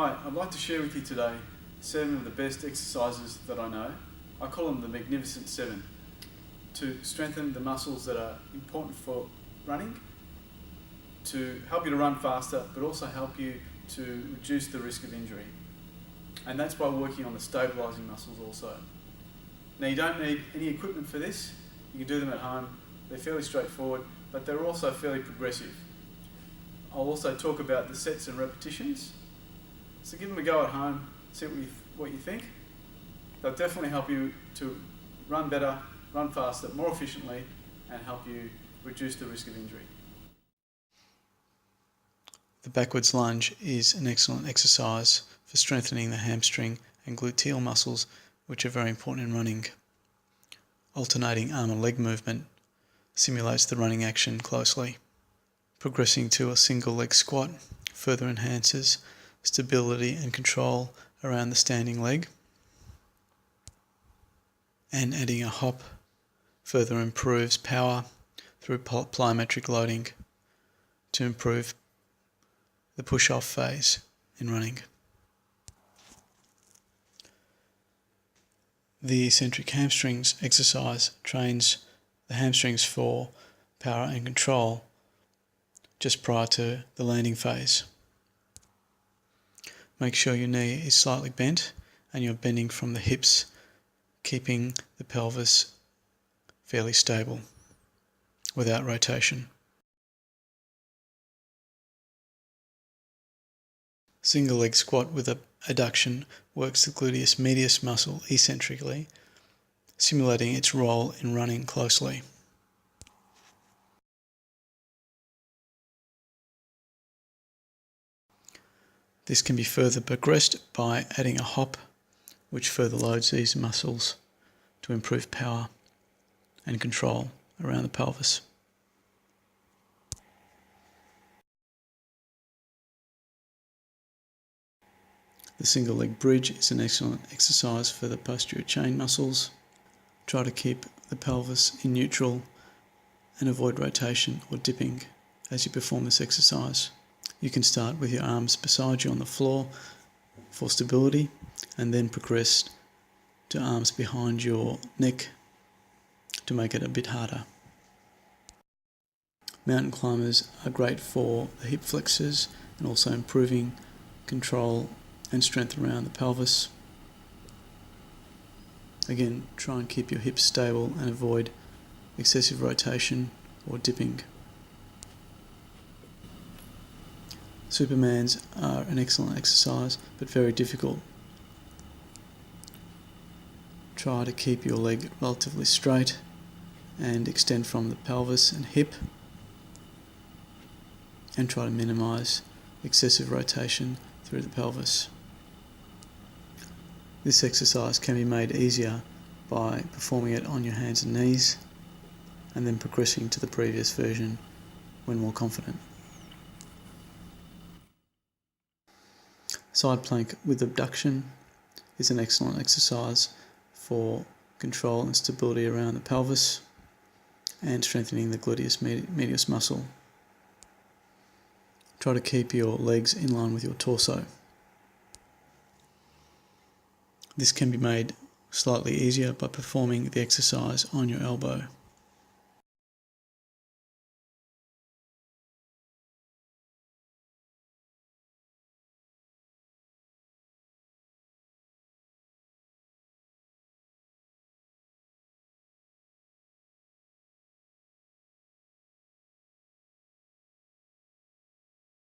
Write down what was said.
Hi, I'd like to share with you today 7 of the best exercises that I know. I call them the Magnificent 7, to strengthen the muscles that are important for running, to help you to run faster, but also help you to reduce the risk of injury. And that's by working on the stabilising muscles also. Now, you don't need any equipment for this. You can do them at home. They're fairly straightforward, but they're also fairly progressive. I'll also talk about the sets and repetitions. So give them a go at home, see what you think. They'll definitely help you to run better, run faster, more efficiently, and help you reduce the risk of injury. The backwards lunge is an excellent exercise for strengthening the hamstring and gluteal muscles, which are very important in running. Alternating arm and leg movement simulates the running action closely. Progressing to a single leg squat further enhances stability and control around the standing leg. And adding a hop further improves power through plyometric loading to improve the push-off phase in running. The eccentric hamstrings exercise trains the hamstrings for power and control just prior to the landing phase. Make sure your knee is slightly bent and you're bending from the hips, keeping the pelvis fairly stable without rotation. Single leg squat with adduction works the gluteus medius muscle eccentrically, simulating its role in running closely. This can be further progressed by adding a hop, which further loads these muscles to improve power and control around the pelvis. The single leg bridge is an excellent exercise for the posterior chain muscles. Try to keep the pelvis in neutral and avoid rotation or dipping as you perform this exercise. You can start with your arms beside you on the floor for stability and then progress to arms behind your neck to make it a bit harder. Mountain climbers are great for the hip flexors and also improving control and strength around the pelvis. Again, try and keep your hips stable and avoid excessive rotation or dipping. Supermans are an excellent exercise, but very difficult. Try to keep your leg relatively straight and extend from the pelvis and hip, and try to minimise excessive rotation through the pelvis. This exercise can be made easier by performing it on your hands and knees and then progressing to the previous version when more confident. Side plank with abduction is an excellent exercise for control and stability around the pelvis and strengthening the gluteus medius muscle. Try to keep your legs in line with your torso. This can be made slightly easier by performing the exercise on your elbow.